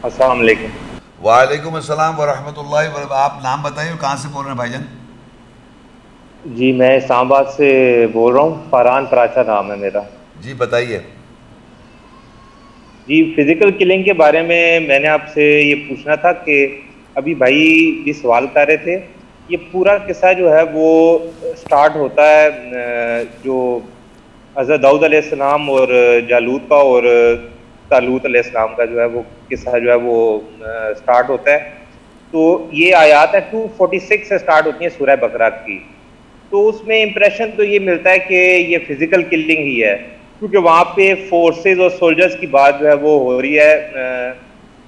السلام علیکم۔ وعلیکم السلام ورحمۃ اللہ وبرکاتہ۔ آپ نام بتائیے اور کہاں سے بول رہے ہیں بھائی جان؟ جی میں اسلام آباد سے بول رہا ہوں، فرحان پراچا نام ہے میرا۔ جی بتائیے۔ جی فزیکل کلنگ کے بارے میں نے آپ سے یہ پوچھنا تھا کہ ابھی بھائی بھی سوال کر رہے تھے، یہ پورا قصہ جو ہے وہ سٹارٹ ہوتا ہے جو حضرت داؤد علیہ السلام اور جالوت کا اور طالوت علیہ السلام کا جو ہے وہ قصہ جو ہے وہ سٹارٹ ہوتا ہے۔ تو یہ آیات ہے 246 سے سٹارٹ ہوتی ہیں سورہ بقرہ کی۔ تو اس میں امپریشن تو یہ ملتا ہے کہ یہ فزیکل کلنگ ہی ہے، کیونکہ وہاں پہ فورسز اور سولجرز کی بات جو ہے وہ ہو رہی ہے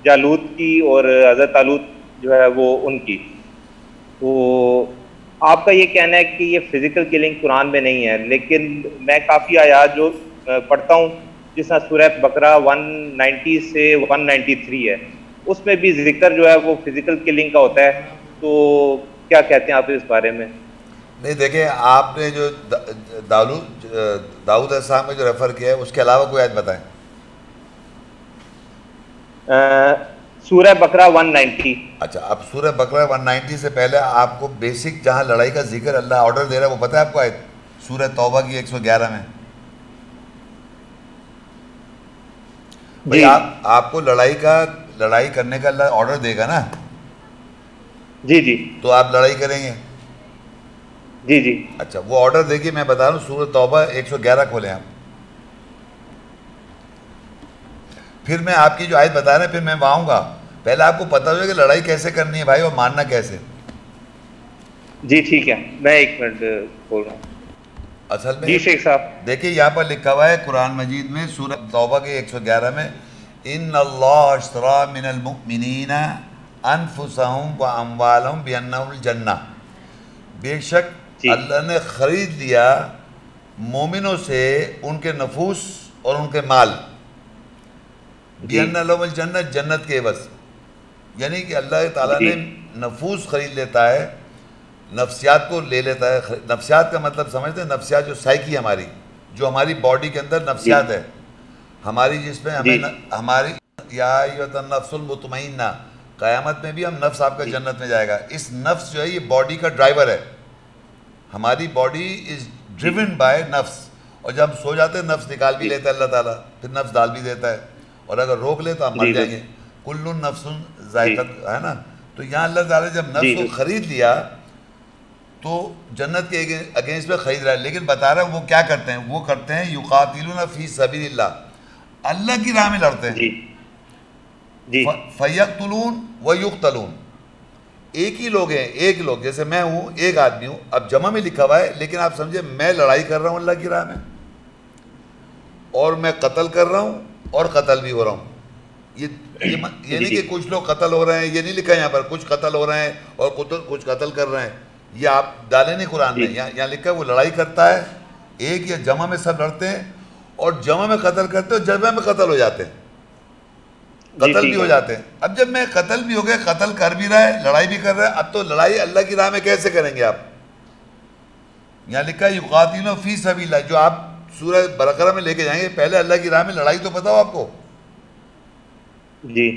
جالوت کی اور حضرت طالوت جو ہے وہ ان کی۔ تو آپ کا یہ کہنا ہے کہ یہ فزیکل کلنگ قرآن میں نہیں ہے، لیکن میں کافی آیات جو پڑھتا ہوں جس طرح سورہ بقرہ 190 سے 193 ہے، اس میں بھی ذکر جو ہے وہ فزیکل کلنگ کا ہوتا ہے۔ تو کیا کہتے ہیں آپ اس بارے میں؟ نہیں دیکھیں، آپ نے جو داؤد علیہ السلام میں جو ریفر کیا ہے اس کے علاوہ کوئی آیت بتائیں۔ سورہ بقرہ 190۔ اچھا، اب سورہ بقرہ 190 سے پہلے آپ کو بیسک جہاں لڑائی کا ذکر اللہ آرڈر دے رہا ہے وہ پتہ ہے آپ کو آیت؟ سورہ توبہ کی 111 میں۔ بھئی جی آپ کو لڑائی کرنے کا اللہ آرڈر دے گا نا، جی جی تو آپ لڑائی کریں گے۔ جی جی اچھا، وہ آرڈر دیکھیے، میں بتا رہا ہوں سورہ توبہ 111 کھولیں آپ۔ پھر میں آپ کی جو آیت بتا رہے ہیں پھر میں وہاں آؤں گا، پہلے آپ کو پتہ ہو کہ لڑائی کیسے کرنی ہے بھائی اور ماننا کیسے۔ جی ٹھیک ہے، میں ایک منٹ بول رہا ہوں۔ اصل میں جی شیخ صاحب۔ دیکھیے یہاں پر لکھا ہوا ہے قرآن مجید میں سورہ توبہ کے 111 میں، ان اللہ اشترى من المؤمنین انفسهم واموالهم بان الجنہ، بے شک جی اللہ نے خرید لیا مومنوں سے ان کے نفوس اور ان کے مال، جی بان لهم الجنہ، جنت کے عوض، یعنی کہ اللہ تعالیٰ جی نے نفوس خرید لیتا ہے، نفسیات کو لے لیتا ہے۔ نفسیات کا مطلب سمجھتے ہیں؟ نفسیات جو سائیکی ہماری، جو ہماری باڈی کے اندر جی نفسیات ہے ہماری، جس میں جی ہماری یا ایھا النفس المطمئنہ، قیامت میں بھی ہم نفس آپ کا جی جنت میں جائے گا۔ اس نفس جو ہے یہ باڈی کا ڈرائیور ہے، ہماری باڈی از جی ڈریون بائی نفس، اور جب ہم سو جاتے ہیں نفس نکال بھی لیتا ہے اللہ تعالیٰ، پھر نفس ڈال بھی دیتا ہے، اور اگر روک لے تو ہم مر جی جائیں گے۔ کل نفس جی ذائقہ، ہے نا؟ تو یہاں اللہ تعالیٰ جب نفس کو جی خرید لیا تو جنت کے اگینسٹ میں خرید رہا ہے، لیکن بتا رہا ہے وہ کیا کرتے ہیں، وہ کرتے ہیں یقاتلون فی سبیل اللہ، اللہ کی راہ میں لڑتے ہیں۔ جی جی فیقتلون ویقتلون، ایک ہی لوگ ہیں، ایک لوگ، جیسے میں ہوں، ایک آدمی ہوں، اب جمع میں لکھا ہوا ہے لیکن آپ سمجھے میں لڑائی کر رہا ہوں اللہ کی راہ میں، اور میں قتل کر رہا ہوں اور قتل بھی ہو رہا ہوں۔ یہ نہیں کہ کچھ لوگ قتل ہو رہے ہیں، یہ نہیں لکھا یہاں پر کچھ قتل ہو رہے ہیں اور کچھ قتل کر رہے ہیں، یہ آپ ڈالیں نہیں قرآن میں۔ جی یہاں لکھا ہے وہ لڑائی کرتا ہے ایک، یا جمع میں سب لڑتے ہیں، اور جمع میں قتل کرتے ہیں اور جمع میں قتل ہو جاتے ہیں، جی قتل بھی ٹھیک ہو ہے۔ جاتے ہیں۔ اب جب میں قتل بھی ہو گئے، قتل کر بھی رہا ہے، لڑائی بھی کر رہا ہے، اب تو لڑائی اللہ کی راہ میں کیسے کریں گے آپ؟ یہاں لکھا ہے یقاتلون فی سبیل اللہ، جو آپ سورہ بقرہ میں لے کے جائیں گے، پہلے اللہ کی راہ میں لڑائی تو پتہ ہو آپ کو۔ جی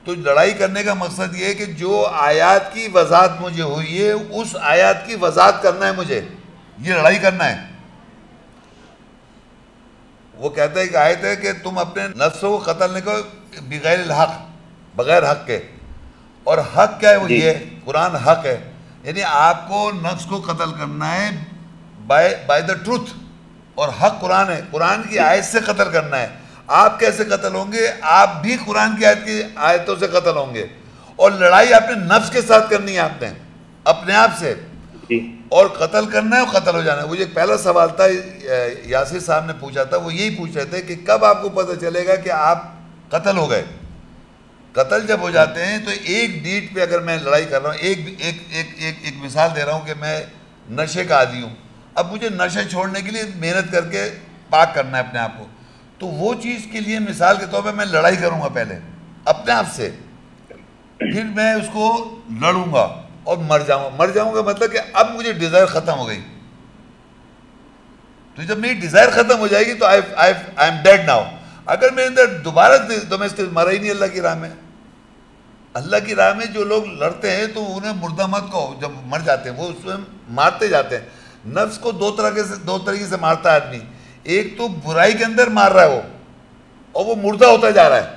تو لڑائی کرنے کا مقصد یہ ہے کہ جو آیات کی وضاحت مجھے ہوئی ہے اس آیات کی وضاحت کرنا ہے مجھے، یہ لڑائی کرنا ہے۔ وہ کہتا ہے کہ آیت ہے کہ تم اپنے نفسوں کو قتل نہیں کرو بغیر الحق، بغیر حق کے، اور حق کیا ہے؟ وہ جی یہ ہے، قرآن حق ہے، یعنی آپ کو نفس کو قتل کرنا ہے بائی دا ٹروتھ، اور حق قرآن ہے، قرآن کی آیت سے قتل کرنا ہے۔ آپ کیسے قتل ہوں گے؟ آپ بھی قرآن کی آیتوں سے قتل ہوں گے، اور لڑائی اپنے نفس کے ساتھ کرنی ہے، آپ نے اپنے آپ سے، جی اور قتل کرنا ہے اور قتل ہو جانا ہے۔ وہ جو پہلا سوال تھا یاسر صاحب نے پوچھا تھا، وہ یہی پوچھ رہے تھے کہ کب آپ کو پتہ چلے گا کہ آپ قتل ہو گئے۔ قتل جب ہو جاتے ہیں تو ایک ڈیٹ پہ اگر میں لڑائی کر رہا ہوں، ایک مثال دے رہا ہوں کہ میں نشے کا عادی ہوں، اب مجھے نشے چھوڑنے کے لیے محنت کر کے پاک کرنا ہے اپنے آپ کو، تو وہ چیز کے لیے مثال کے طور پہ میں لڑائی کروں گا پہلے اپنے آپ سے، پھر میں اس کو لڑوں گا اور مر جاؤں گا مطلب کہ اب مجھے ڈیزائر ختم ہو گئی۔ تو جب میری ڈیزائر ختم ہو جائے گی تو I am dead now۔ اگر میرے اندر دوبارہ تو میں اس کے مرا ہی نہیں اللہ کی راہ میں۔ اللہ کی راہ میں جو لوگ لڑتے ہیں تو انہیں مردہ مت کہو، جب مر جاتے ہیں وہ اس میں مارتے جاتے ہیں. نفس کو دو طریقے سے مارتا ہے آدمی. ایک تو برائی کے اندر مار رہا ہے وہ، اور وہ مردہ ہوتا جا رہا ہے،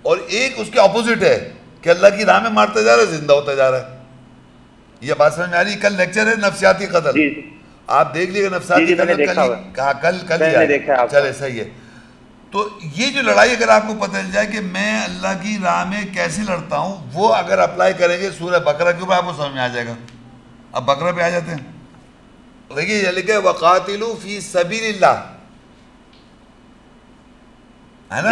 اور ایک اس کے اپوزٹ ہے کہ اللہ کی راہ میں مارتا جا رہا ہے، زندہ ہوتا جا رہا ہے. یہ بات سمجھ میں آ رہی ہے؟ کل لیکچر ہے نفسیاتی قتل، آپ دیکھ لیے گا نفسیاتی قتل کل ہی آئے. چلے صحیح ہے. تو یہ جو لڑائی اگر آپ کو پتہ چل جائے کہ میں اللہ کی راہ میں کیسے لڑتا ہوں، وہ اگر اپلائی کریں گے سورہ بقرہ کے اوپر آپ کو سمجھ میں آ جائے گا. اب بقرہ پہ آ جاتے ہیں. دیکھیے یہ لکھے وَقَاتِلُوا فِي سَبِيلِ اللَّهِ، ہے نا؟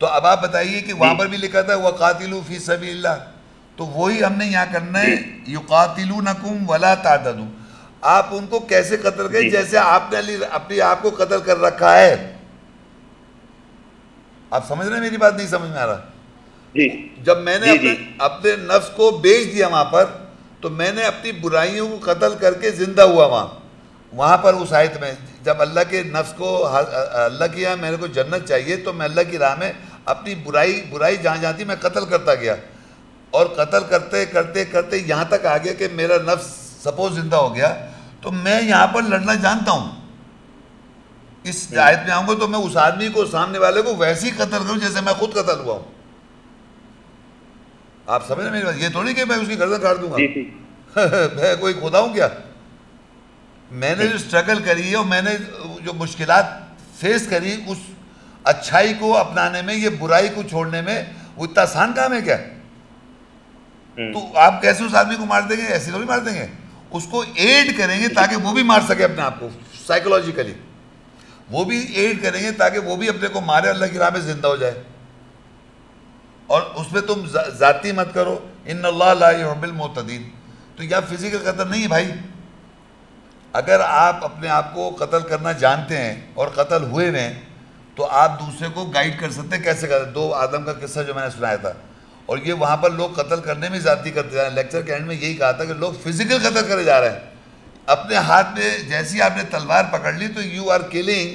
تو اب آپ بتائیے کہ وہاں پر بھی لکھا تھا وَقَاتِلُوا فِي سَبِيلِ اللَّهِ، تو وہی ہم نے یہاں کرنا ہے يُقَاتِلُونَكُمْ وَلَا تَعْتَدُوا. آپ ان کو کیسے قتل کریں؟ جیسے آپ نے اپنے آپ کو قتل کر رکھا ہے. آپ سمجھ رہے ہیں میری بات؟ نہیں سمجھ میں آ رہا؟ جب میں نے اپنے نفس کو بیچ دیا وہاں پر، تو میں نے اپنی برائیوں کو قتل کر کے زندہ ہوا وہاں پر اس آیت میں. جب اللہ کے نفس کو اللہ کی یہاں میرے کو جنت چاہیے، تو میں اللہ کی راہ میں اپنی برائی جہاں جہاں تھی میں قتل کرتا گیا، اور قتل کرتے کرتے کرتے یہاں تک آ گیا کہ میرا نفس سپوز زندہ ہو گیا. تو میں یہاں پر لڑنا جانتا ہوں. اس آیت میں آؤں گا تو میں اس آدمی کو، سامنے والے کو ویسے ہی قتل کروں جیسے میں خود قتل ہوا ہوں. آپ سمجھ رہے ہیں میری بات؟ یہ تھوڑی کہ میں اس کی گردن کاٹ دوں گا. میں کوئی خدا ہوں کیا؟ میں نے جو اسٹرگل کری ہے اور میں نے جو مشکلات فیس کری اس اچھائی کو اپنانے میں، یہ برائی کو چھوڑنے میں، وہ اتنا آسان کام ہے کیا؟ تو آپ کیسے اس آدمی کو مار دیں گے؟ ایسے تو نہیں مار دیں گے. اس کو ایڈ کریں گے تاکہ وہ بھی مار سکے اپنے آپ کو سائیکولوجیکلی. وہ بھی ایڈ کریں گے تاکہ وہ بھی اپنے کو مارے، اللہ کی راہ میں زندہ ہو جائے. اور اس میں تم ذاتی مت کرو، ان اللہ لا يحب المعتدین. تو یہ فزیکل قتل نہیں ہے بھائی. اگر آپ اپنے آپ کو قتل کرنا جانتے ہیں اور قتل ہوئے ہیں تو آپ دوسرے کو گائیڈ کر سکتے ہیں کیسے کرتے. 2 آدم کا قصہ جو میں نے سنایا تھا، اور یہ وہاں پر لوگ قتل کرنے میں زیادتی کرتے جا رہے ہیں. لیکچر کے اینڈ میں یہی کہا تھا کہ لوگ فزیکل قتل کرے جا رہے ہیں. اپنے ہاتھ میں جیسی آپ نے تلوار پکڑ لی تو یو آر کلنگ.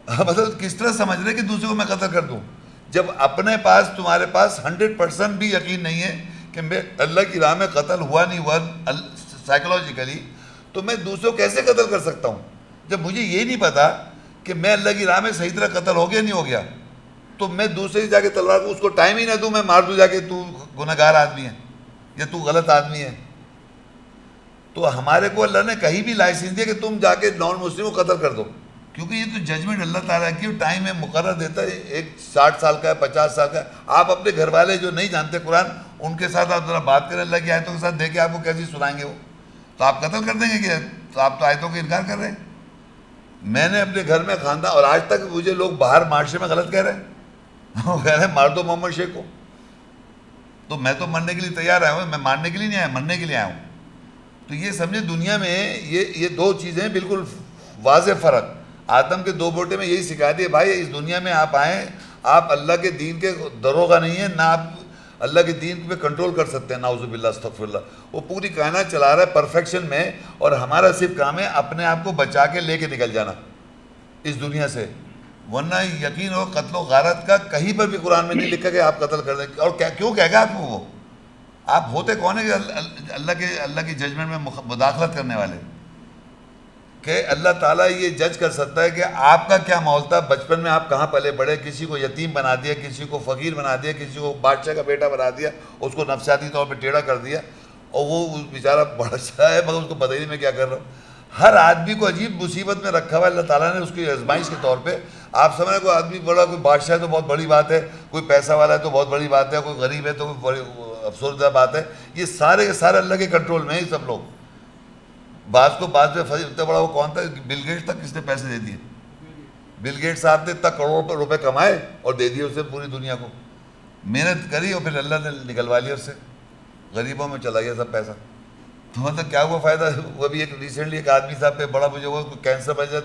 مطلب کس طرح سمجھ رہے کہ دوسرے کو میں قتل کر دوں، جب اپنے پاس تمہارے پاس 100% بھی یقین نہیں ہے کہ میں اللہ کی راہ میں قتل ہوا نہیں ہوا سائیکولوجیکلی، تو میں دوسروں کو کیسے قتل کر سکتا ہوں؟ جب مجھے یہ نہیں پتا کہ میں اللہ کی راہ میں صحیح طرح قتل ہو گیا نہیں ہو گیا، تو میں دوسرے سے جا کے تلوار کو اس کو ٹائم ہی نہ دوں، میں مار دوں جا کے تو گناہگار آدمی ہے یا تو غلط آدمی ہے. تو ہمارے کو اللہ نے کہیں بھی لائسنس دیا کہ تم جا کے نان مسلم کو قتل کر دو، کیونکہ یہ تو ججمنٹ اللہ تعالیٰ کی ٹائم میں مقرر دیتا ہے. ایک 60 سال کا ہے، 50 سال کا ہے. آپ اپنے گھر والے جو نہیں جانتے قرآن، ان کے ساتھ آپ ذرا بات کریں اللہ کی آیتوں کے ساتھ، دیکھیں آپ کو کیسی سنائیں گے وہ. تو آپ قتل کر دیں گے کہ تو آپ تو آیتوں کا انکار کر رہے ہیں. میں نے اپنے گھر میں خاندان، اور آج تک مجھے لوگ باہر معاشرے میں غلط کہہ رہے ہیں، وہ کہہ رہے ہیں مار دو محمد شیخ کو. تو میں تو مرنے کے لیے تیار آیا ہوں، میں مارنے کے لیے نہیں آیا، مرنے کے لیے آیا ہوں. تو یہ سمجھے دنیا میں یہ 2 چیزیں بالکل واضح فرق. آدم کے 2 بیٹے میں یہی سکھا دیا بھائی اس دنیا میں آپ آئیں، آپ اللہ کے دین کے دروغہ نہیں ہیں، نہ آپ اللہ کے دین پہ کنٹرول کر سکتے ہیں. نعوذ باللہ استغفر اللہ. وہ پوری کائنات چلا رہا ہے پرفیکشن میں، اور ہمارا صرف کام ہے اپنے آپ کو بچا کے لے کے نکل جانا اس دنیا سے. ورنہ یقین ہو قتل و غارت کا کہیں پر بھی قرآن میں نہیں لکھا کہ آپ قتل کر دیں. اور کیوں کہے گا آپ کو وہ؟ آپ ہوتے کون ہیں کہ اللہ کی ججمنٹ میں مداخلت کرنے والے؟ کہ اللہ تعالیٰ یہ جج کر سکتا ہے کہ آپ کا کیا ماحول تھا، بچپن میں آپ کہاں پلے بڑے، کسی کو یتیم بنا دیا، کسی کو فقیر بنا دیا، کسی کو بادشاہ کا بیٹا بنا دیا، اس کو نفسیاتی طور پہ ٹیڑھا کر دیا، اور وہ بیچارہ بڑا اچھا ہے مگر اس کو پتہ ہی نہیں میں کیا کر رہا ہوں. ہر آدمی کو عجیب مصیبت میں رکھا ہوا ہے اللہ تعالیٰ نے اس کی آزمائش کے طور پہ. آپ سمجھ رہے کوئی آدمی بڑا، کوئی بادشاہ ہے تو بہت بڑی بات ہے، کوئی پیسہ والا ہے تو بہت بڑی بات ہے، کوئی غریب ہے تو کوئی بڑی افسردہ بات ہے. یہ سارے کے سارے اللہ کے کنٹرول میں ہیں سب لوگ. بعض کو بعض میں اتنا بڑا وہ کون تھا، بل گیٹس تک کس نے پیسے دے دیے. بل گیٹس صاحب نے اتنا کروڑوں روپے کمائے اور دے دیے اسے پوری دنیا کو. محنت کری اور پھر اللہ نے نکلوا لیا اس سے، غریبوں میں چلا گیا سب پیسہ. تو مطلب کیا ہوا فائدہ؟ وہ بھی ایک ریسنٹلی ایک آدمی صاحب پہ بڑا مجھے وہ کینسر وجہ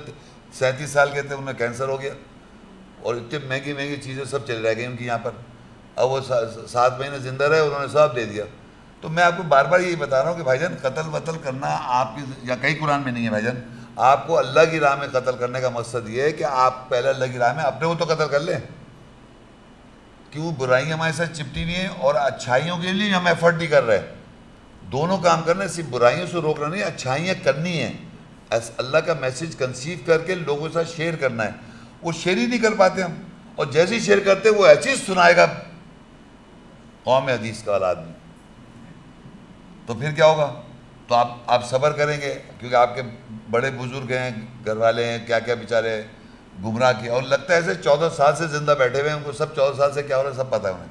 37 سال کے تھے، انہیں کینسر ہو گیا، اور اتنی مہنگی مہنگی چیزیں سب چلے رہ گئی ان کی یہاں پر. اب وہ 7 مہینے زندہ رہے، انہوں نے سب دے دیا. تو میں آپ کو بار بار یہی بتا رہا ہوں کہ بھائی جان قتل وتل کرنا آپ کی یا کئی قرآن میں نہیں ہے بھائی جان. آپ کو اللہ کی راہ میں قتل کرنے کا مقصد یہ ہے کہ آپ پہلے اللہ کی راہ میں اپنے کو تو قتل کر لیں. کیوں برائیاں ہمارے ساتھ چپٹی ہوئی ہیں اور اچھائیوں کے لیے ہم ایفرٹ نہیں کر رہے. دونوں کام کرنا ہے, صرف برائیوں سے روکنا نہیں, اچھائیاں کرنی ہیں, اللہ کا میسیج کنسیو کر کے لوگوں کے ساتھ شیئر کرنا ہے. وہ شیئر ہی نہیں کر پاتے ہم, اور جیسے ہی شیئر کرتے وہ ایسی سنائے گا قوم حدیث کا آدمی, تو پھر کیا ہوگا؟ تو آپ صبر کریں گے, کیونکہ آپ کے بڑے بزرگ ہیں, گھر والے ہیں, کیا کیا بیچارے گمراہ کیا, اور لگتا ہے ایسے 14 سال سے زندہ بیٹھے ہوئے ہیں, ان کو سب 14 سال سے کیا ہو رہا ہے سب پتہ ہے انہیں.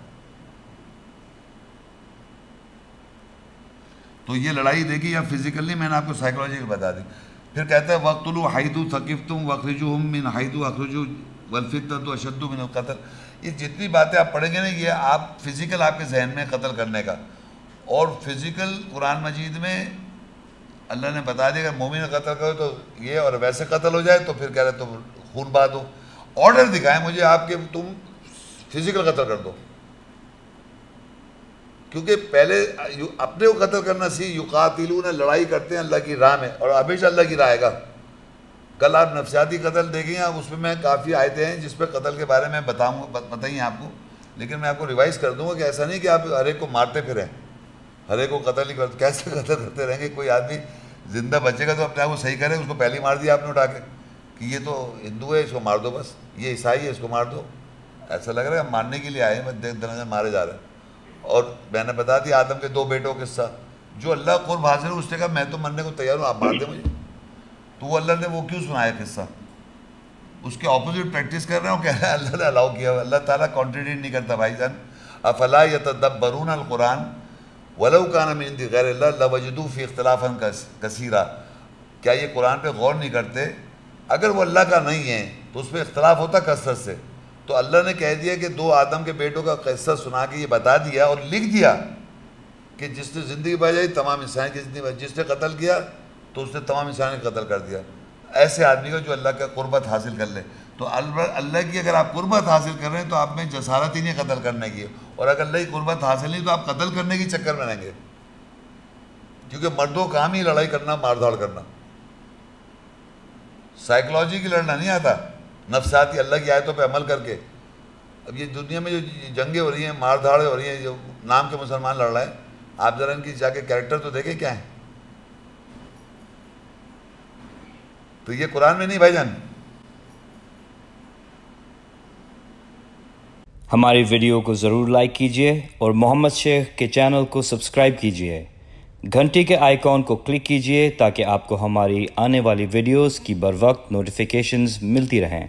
تو یہ لڑائی دیکھی یا فزیکل نہیں, میں نے آپ کو سائیکولوجیکل بتا دی. پھر کہتا ہے وَقْتُلُوا حَيْثُ ثَقِفْتُمْ وَأَخْرِجُوهُم مِّنْ حَيْثُ أَخْرَجُوا وَالْفِتْنَةُ أَشَدُّ مِنَ الْقَتْلِ. یہ جتنی باتیں آپ پڑھیں گے نا, یہ آپ فزیکل آپ کے ذہن میں قتل کرنے کا, اور فزیکل قرآن مجید میں اللہ نے بتا دیا کہ مومن قتل کرو تو یہ, اور ویسے قتل ہو جائے تو پھر کہہ رہے تم خون بہا دو. آرڈر دکھائیں مجھے آپ کے, تم فزیکل قتل کر دو, کیونکہ پہلے اپنے کو قتل کرنا سی. یقاتلون, لڑائی کرتے ہیں اللہ کی راہ میں, اور ہمیشہ اللہ کی راہ آئے گا. کل آپ نفسیاتی قتل دیکھیں, آپ اس میں کافی آیتیں ہیں جس پہ قتل کے بارے میں بتائیں آپ کو, لیکن میں آپ کو ریوائز کر دوں گا کہ ایسا نہیں کہ آپ ہر ایک کو مارتے پھریں, ہر ایک کو قتل ہی کرتے. کیسے قتل کرتے رہیں گے؟ کوئی آدمی زندہ بچے گا تو اپنے آپ کو صحیح کرے, اس کو پہلے ہی مار دیا آپ نے اٹھا کے کہ یہ تو ہندو ہے اس کو مار دو, بس یہ عیسائی ہے اس کو مار دو. ایسا لگ رہا ہے ہم مارنے کے لیے آئے ہیں, بس دیکھ دن مارے جا رہے ہیں. اور میں نے بتا دیا آدم کے 2 بیٹوں کا قصہ, جو اللہ قرب حاضر ہے اس نے کہا میں تو مرنے کو تیار ہوں, آپ مار دیں مجھے. تو وہ اللہ نے وہ کیوں سنایا قصہ؟ اس کے اپوزٹ پریکٹس کر رہے ہیں, وہ کہہ رہے ہیں اللہ نے الاؤ کیا. اللہ تعالیٰ کانٹریڈکٹ نہیں کرتا بھائی جان. افلا یتدبرون القرآن ولو کان من عند غیر اللہ لوجدوا فی اختلافا کثیرا. کیا یہ قرآن پہ غور نہیں کرتے؟ اگر وہ اللہ کا نہیں ہے تو اس پہ اختلاف ہوتا کثرت سے. تو اللہ نے کہہ دیا کہ 2 آدم کے بیٹوں کا قصہ سنا کے یہ بتا دیا اور لکھ دیا کہ جس نے زندگی بچائی تمام انسان کی زندگی بچائی, جس نے قتل کیا تو اس نے تمام انسان کو قتل کر دیا. ایسے آدمی کو جو اللہ کا قربت حاصل کر لے. تو اللہ کی اگر آپ قربت حاصل کر رہے ہیں تو آپ میں جسارت ہی نہیں قتل کرنے کی, اور اگر اللہ کی قربت حاصل نہیں تو آپ قتل کرنے کی چکر میں رہیں گے, کیونکہ مردوں کا کام ہی لڑائی کرنا, مار دھاڑ کرنا. سائیکلوجی کی لڑنا نہیں آتا, نفسیاتی اللہ کی آیتوں پہ عمل کر کے. اب یہ دنیا میں جو جنگیں ہو رہی ہیں, مار دھاڑیں ہو رہی ہیں, جو نام کے مسلمان لڑ رہے ہیں, آپ ذرا ان کی جا کے کیریکٹر تو دیکھیں کیا ہیں. تو یہ قرآن میں نہیں بھائی جان. ہماری ویڈیو کو ضرور لائک کیجیے اور محمد شیخ کے چینل کو سبسکرائب کیجیے. گھنٹی کے آئیکن کو کلک کیجیے تاکہ آپ کو ہماری آنے والی ویڈیوز کی بر وقت نوٹیفیکیشنز ملتی رہیں.